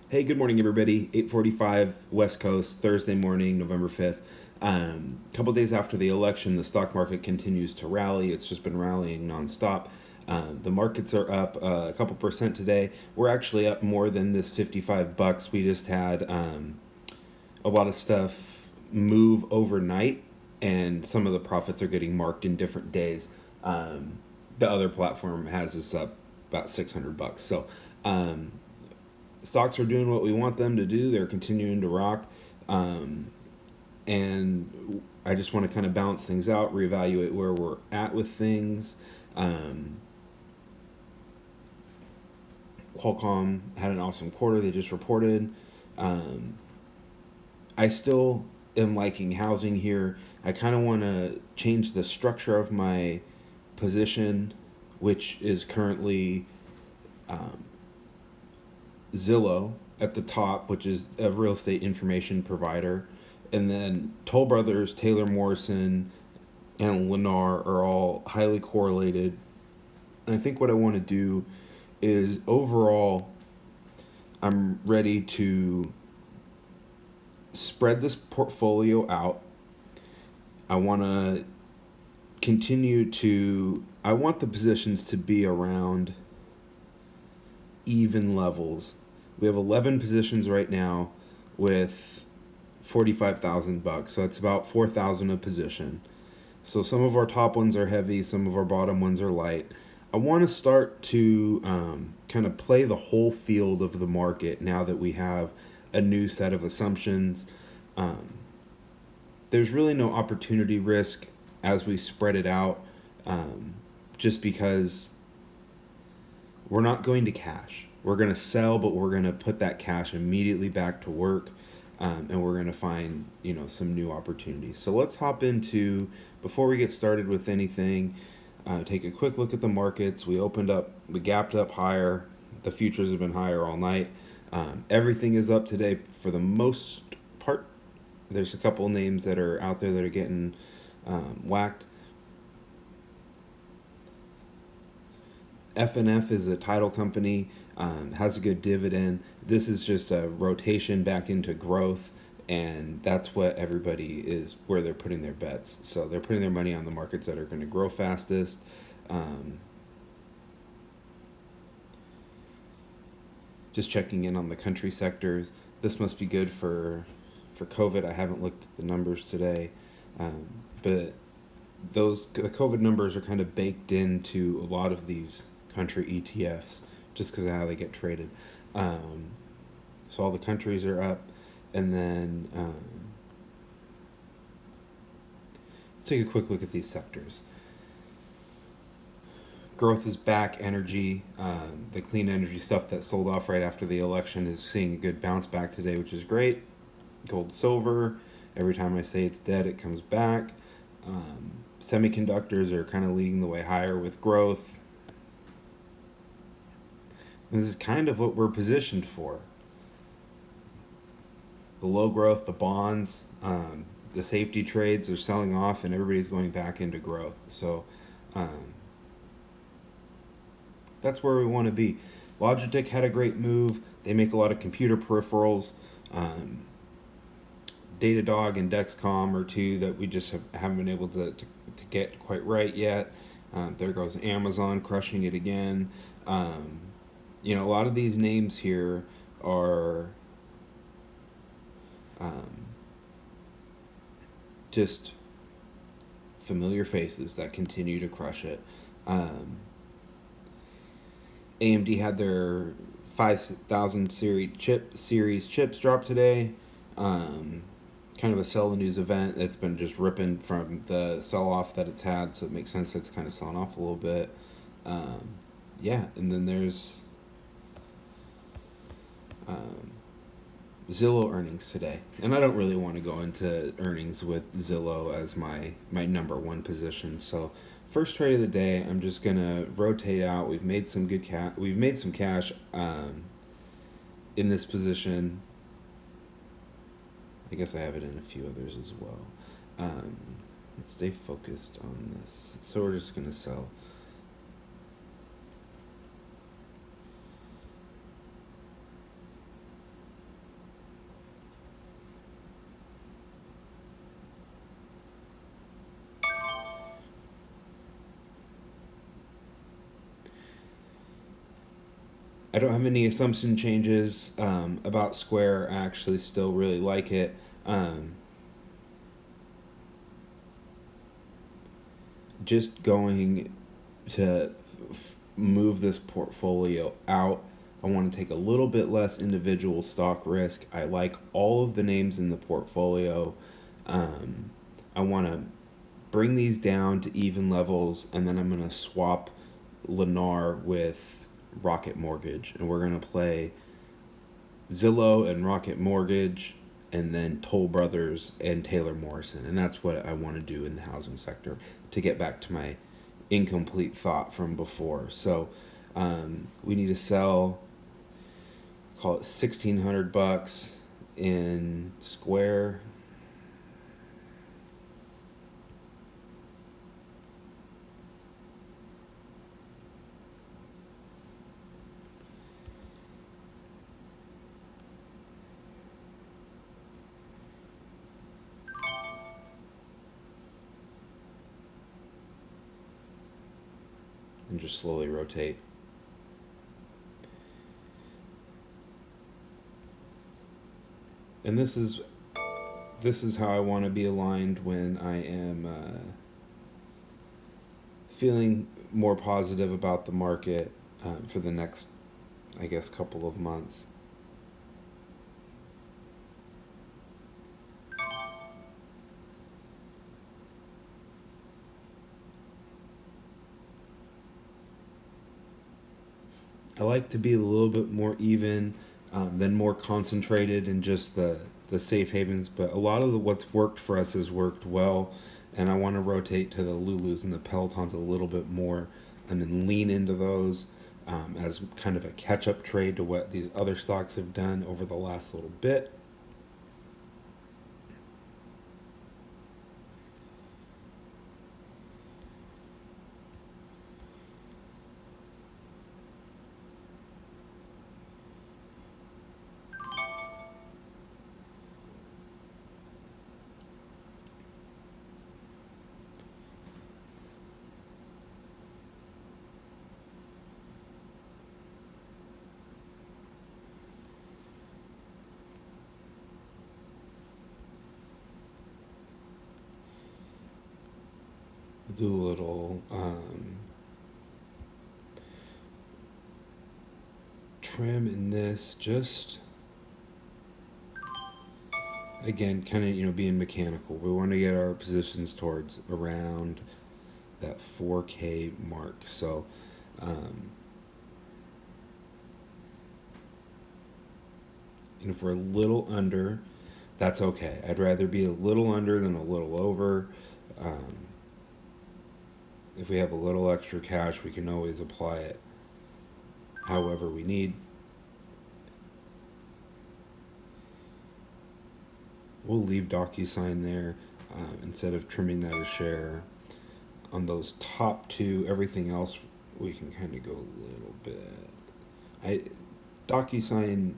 Hey, good morning, everybody. 8:45 West Coast, Thursday morning, November 5th. Couple days after the election, the stock market continues to rally. It's just been rallying nonstop. The markets are up a couple percent today. We're actually up more than this $55. We just had a lot of stuff move overnight, and some of the profits are getting marked in different days. The other platform has us up about $600. So, stocks are doing what we want them to do. They're continuing to rock. And I just want to kind of balance things out, reevaluate where we're at with things. Qualcomm had an awesome quarter. They just reported. I still am liking housing here. I kind of want to change the structure of my position, which is currently Zillow at the top, which is a real estate information provider, and then Toll Brothers, Taylor Morrison, and Lennar are all highly correlated. And I think what I want to do is overall, I'm ready to spread this portfolio out. I want to continue to, I want the positions to be around even levels. We have 11 positions right now with $45,000, so it's about 4,000 a position. So some of our top ones are heavy, some of our bottom ones are light. I want to start to kind of play the whole field of the market now that we have a new set of assumptions. There's really no opportunity risk as we spread it out, just because we're not going to cash. We're going to sell, but we're going to put that cash immediately back to work, and we're going to find, some new opportunities. So let's hop into, before we get started with anything, take a quick look at the markets. We gapped up higher. The futures have been higher all night. Everything is up today for the most part. There's a couple names that are out there that are getting whacked. F&F is a title company, has a good dividend. This is just a rotation back into growth, and that's what everybody is, where they're putting their bets. So they're putting their money on the markets that are going to grow fastest. Just checking in on the country sectors. This must be good for COVID. I haven't looked at the numbers today, but the COVID numbers are kind of baked into a lot of these country ETFs just because of how they get traded. So all the countries are up, and then let's take a quick look at these sectors. Growth is back. Energy, the clean energy stuff that sold off right after the election is seeing a good bounce back today, which is great. Gold, silver, every time I say it's dead, it comes back. Semiconductors are kind of leading the way higher with growth. And this is kind of what we're positioned for. The low growth, the bonds, the safety trades are selling off, and everybody's going back into growth. So that's where we want to be. Logitech had a great move. They make a lot of computer peripherals. Datadog and Dexcom are two that we just haven't been able to get quite right yet. There goes Amazon crushing it again. A lot of these names here are just familiar faces that continue to crush it. AMD had their 5000 series chips drop today. Kind of a sell the news event. It's been just ripping from the sell-off that it's had, so it makes sense that it's kind of selling off a little bit. And then there's Zillow earnings today. And I don't really want to go into earnings with Zillow as my number one position. So first trade of the day, I'm just going to rotate out. We've made some cash in this position. I guess I have it in a few others as well. Let's stay focused on this. So we're just going to sell. I don't have any assumption changes about Square. I actually still really like it. Just going to move this portfolio out. I want to take a little bit less individual stock risk. I like all of the names in the portfolio. I want to bring these down to even levels, and then I'm going to swap Lennar with Rocket Mortgage, and we're going to play Zillow and Rocket Mortgage, and then Toll Brothers and Taylor Morrison. And that's what I want to do in the housing sector to get back to my incomplete thought from before. So we need to sell, call it $1,600 in Square. And just slowly rotate. And this is how I want to be aligned when I am feeling more positive about the market for the next, I guess, couple of months. I like to be a little bit more even than more concentrated in just the safe havens, but a lot of what's worked for us has worked well, and I want to rotate to the Lulus and the Pelotons a little bit more and then lean into those as kind of a catch-up trade to what these other stocks have done over the last little bit. Do a little trim in this, just again, kind of being mechanical. We want to get our positions towards around that 4K mark. So and if we're a little under, that's okay. I'd rather be a little under than a little over. If we have a little extra cash, we can always apply it however we need. We'll leave DocuSign there instead of trimming that a share. On those top two, everything else we can kind of go a little bit. DocuSign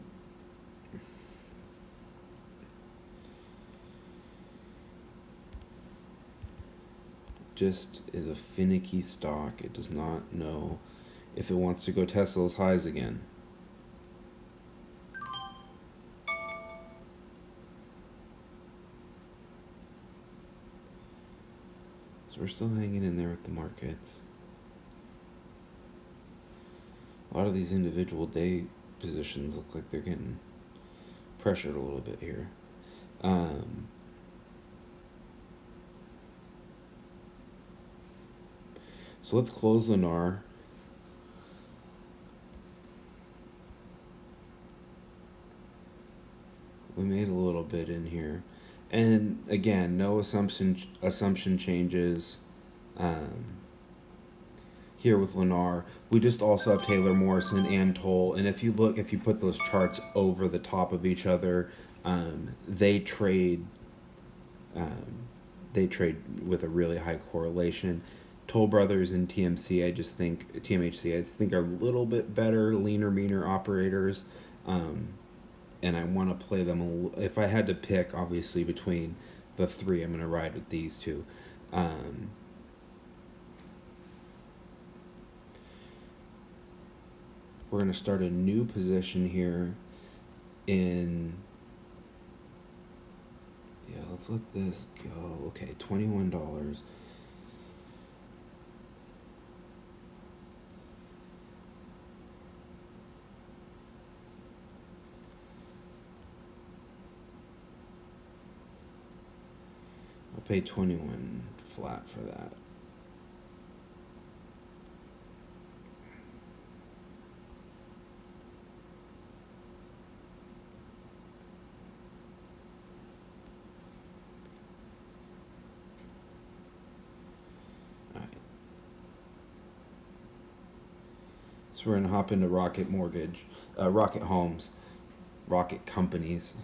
just is a finicky stock. It does not know if it wants to go test those highs again. So we're still hanging in there with the markets. A lot of these individual day positions look like they're getting pressured a little bit here. So let's close Lennar. We made a little bit in here. And again, no assumption changes here with Lennar. We just also have Taylor Morrison and Toll. And if you put those charts over the top of each other, they trade with a really high correlation. Toll Brothers and TMHC, I think are a little bit better, leaner, meaner operators. And I want to play them. If I had to pick, obviously, between the three, I'm going to ride with these two. we're going to start a new position here in, yeah, let's let this go. Okay, $21. I'll pay 21 flat for that. So we're gonna hop into Rocket Mortgage, Rocket Homes, Rocket Companies.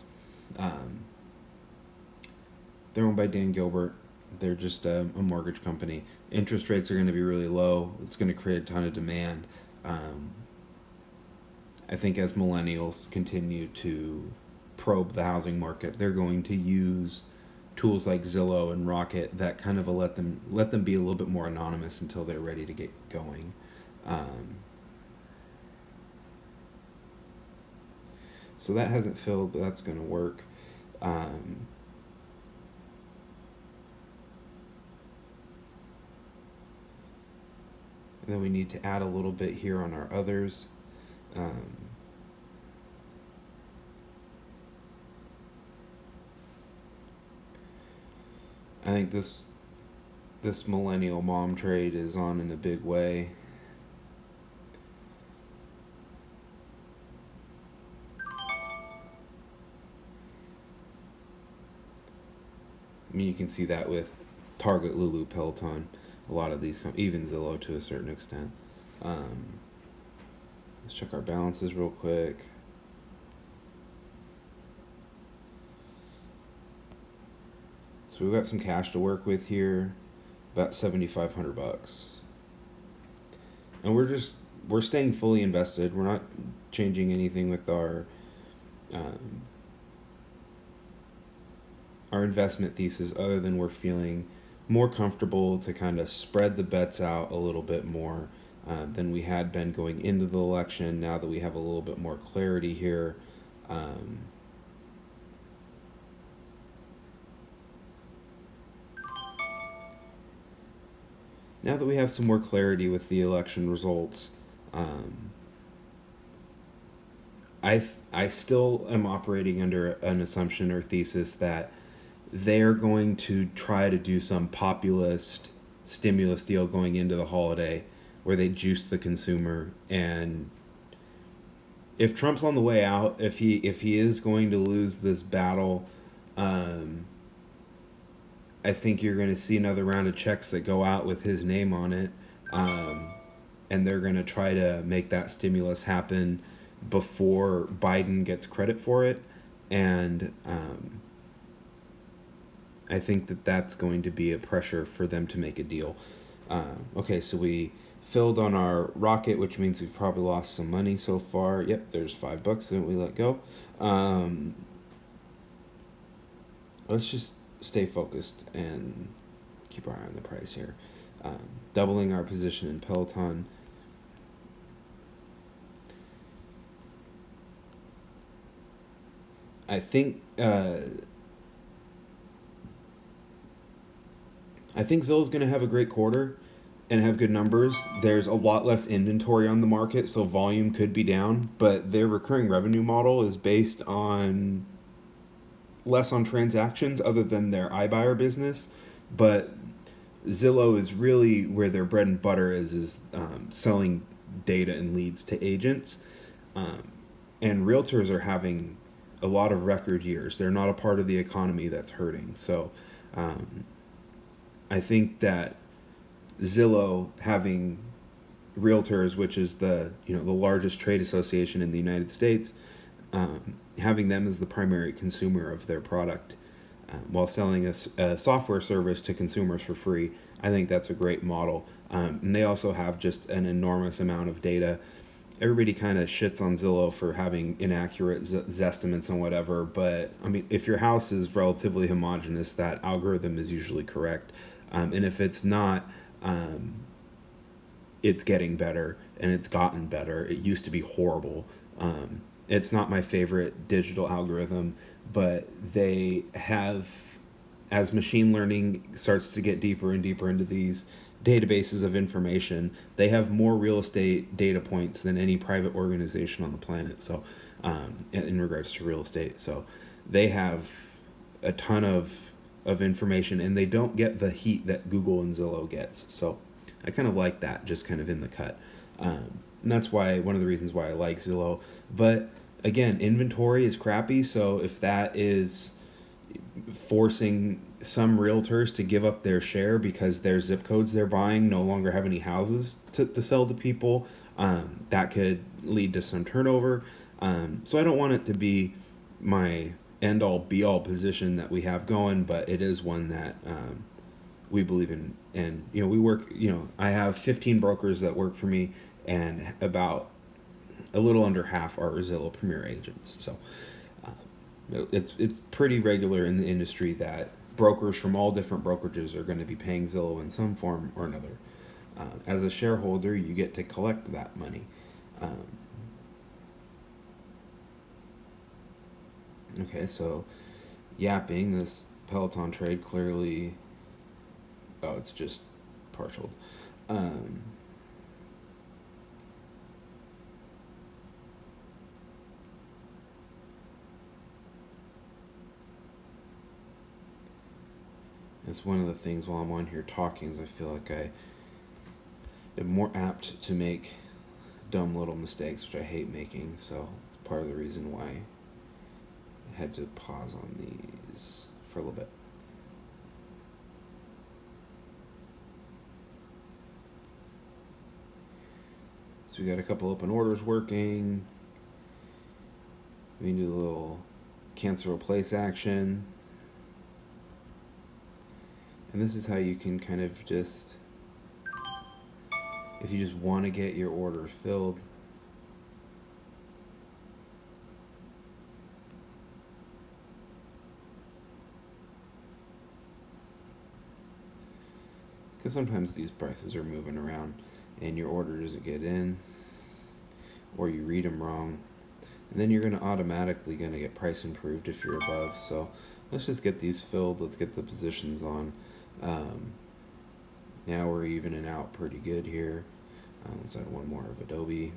They're owned by Dan Gilbert. They're just a mortgage company. Interest rates are going to be really low. It's going to create a ton of demand. I think as millennials continue to probe the housing market, they're going to use tools like Zillow and Rocket that kind of let them be a little bit more anonymous until they're ready to get going. So that hasn't filled, but that's going to work. And then we need to add a little bit here on our others. I think this millennial mom trade is on in a big way. I mean, you can see that with Target, Lulu, Peloton, a lot of these, even Zillow to a certain extent. Let's check our balances real quick. So we've got some cash to work with here, about $7,500, and we're staying fully invested. We're not changing anything with our investment thesis other than we're feeling more comfortable to kind of spread the bets out a little bit more than we had been going into the election. Now that we have a little bit more clarity here, now that we have some more clarity with the election results, I still am operating under an assumption or thesis that they're going to try to do some populist stimulus deal going into the holiday where they juice the consumer. And if Trump's on the way out, if he is going to lose this battle, I think you're going to see another round of checks that go out with his name on it, and they're going to try to make that stimulus happen before Biden gets credit for it. And I think that that's going to be a pressure for them to make a deal. Okay, so we filled on our rocket, which means we've probably lost some money so far. Yep, there's $5 that we let go. Let's just stay focused and keep our eye on the price here. Doubling our position in Peloton. I think Zillow's going to have a great quarter and have good numbers. There's a lot less inventory on the market, so volume could be down, but their recurring revenue model is based on less on transactions other than their iBuyer business. But Zillow is really where their bread and butter is selling data and leads to agents. And realtors are having a lot of record years. They're not a part of the economy that's hurting. So I think that Zillow having realtors, which is the largest trade association in the United States, having them as the primary consumer of their product, while selling a software service to consumers for free, I think that's a great model. And they also have just an enormous amount of data. Everybody kind of shits on Zillow for having inaccurate estimates and whatever, but I mean, if your house is relatively homogeneous, that algorithm is usually correct. And if it's not, it's getting better. and it's gotten better. It used to be horrible. It's not my favorite digital algorithm, but they have, as machine learning starts to get deeper and deeper into these databases of information, they have more real estate data points than any private organization on the planet. So, in regards to real estate, so they have a ton of information, and they don't get the heat that Google and Zillow gets. So, I kind of like that, just kind of in the cut. And that's why one of the reasons why I like Zillow. But again, inventory is crappy. So if that is forcing some realtors to give up their share because their zip codes they're buying no longer have any houses to sell to people, that could lead to some turnover. So I don't want it to be my end all be all position that we have going, but it is one that we believe in. And we work, I have 15 brokers that work for me, and about a little under half are Zillow Premier agents. So it's pretty regular in the industry that brokers from all different brokerages are going to be paying Zillow in some form or another. As a shareholder, you get to collect that money. Okay, so yapping, this Peloton trade clearly, oh, it's just partial. It's one of the things while I'm on here talking is I feel like I am more apt to make dumb little mistakes, which I hate making. So it's part of the reason why I had to pause on these for a little bit. So we got a couple open orders working. We can do a little cancel replace action. And this is how you can kind of just, if you just want to get your order filled, because sometimes these prices are moving around and your order doesn't get in, or you read them wrong, and then you're going to automatically get price improved if you're above. So let's just get these filled. Let's get the positions on. Now we're evening out pretty good here. Let's add one more of Adobe.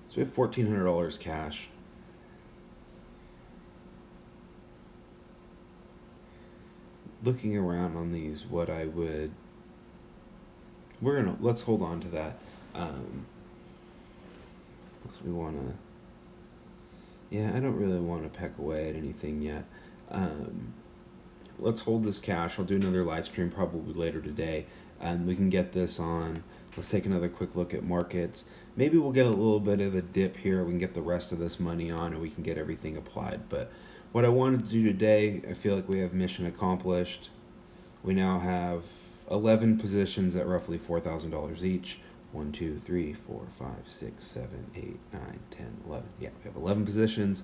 So we have $1,400 cash. Looking around on these, what I would, let's hold on to that. Because we want to, yeah, I don't really want to peck away at anything yet. Let's hold this cash. I'll do another live stream probably later today, and we can get this on. Let's take another quick look at markets. Maybe we'll get a little bit of a dip here. We can get the rest of this money on, and we can get everything applied. But what I wanted to do today, I feel like we have mission accomplished. We now have 11 positions at roughly $4,000 each. 1, 2, 3, 4, 5, 6, 7, 8, 9, 10, 11. Yeah, we have 11 positions.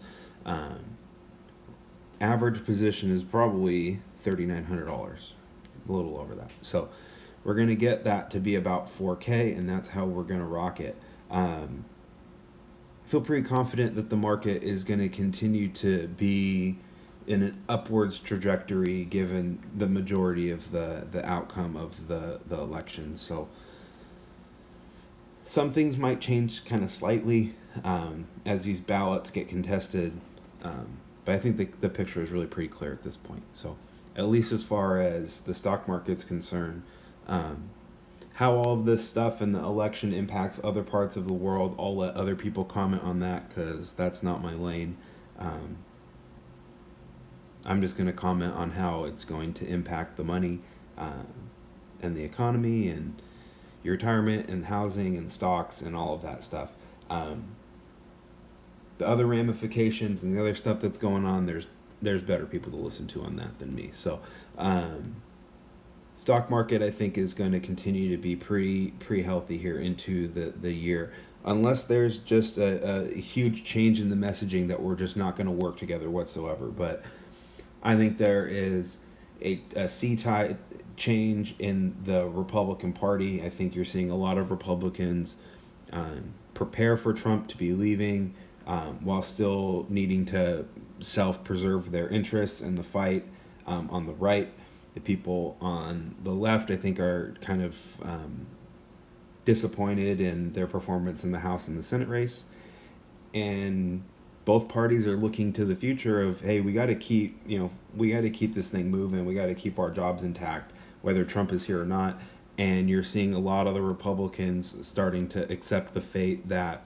Average position is probably $3,900, a little over that. So we're going to get that to be about 4K, and that's how we're going to rock it. I feel pretty confident that the market is going to continue to be in an upwards trajectory given the majority of the outcome of the election. So some things might change kind of slightly as these ballots get contested, but I think the picture is really pretty clear at this point. So at least as far as the stock market's concerned, how all of this stuff in the election impacts other parts of the world, I'll let other people comment on that because that's not my lane. I'm just going to comment on how it's going to impact the money and the economy and your retirement and housing and stocks and all of that stuff. The other ramifications and the other stuff that's going on, there's there's better people to listen to on that than me. So, stock market, I think, is going to continue to be pretty healthy here into the year, unless there's just a huge change in the messaging that we're just not going to work together whatsoever. But I think there is a sea tide change in the Republican Party. I think you're seeing a lot of Republicans prepare for Trump to be leaving, while still needing to self-preserve their interests in the fight on the right. The people on the left, I think, are kind of disappointed in their performance in the House and the Senate race. And both parties are looking to the future of, hey, we got to keep this thing moving. We got to keep our jobs intact, whether Trump is here or not. And you're seeing a lot of the Republicans starting to accept the fate that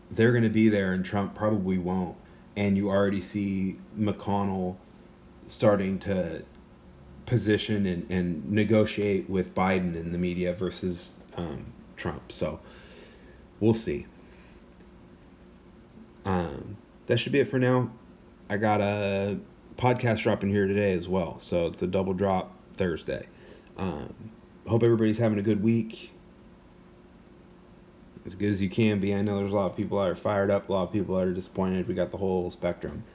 they're going to be there and Trump probably won't. And you already see McConnell starting to position and negotiate with Biden in the media versus Trump. So we'll see. That should be it for now. I got a podcast dropping here today as well, so it's a double drop Thursday. Hope everybody's having a good week, as good as you can be. I know there's a lot of people that are fired up, a lot of people that are disappointed. We got the whole spectrum.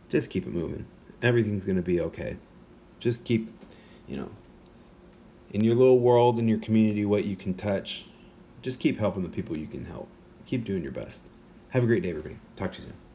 Just keep it moving. Everything's going to be okay. Just keep, in your little world, in your community, what you can touch, just keep helping the people you can help. Keep doing your best. Have a great day, everybody. Talk to you soon.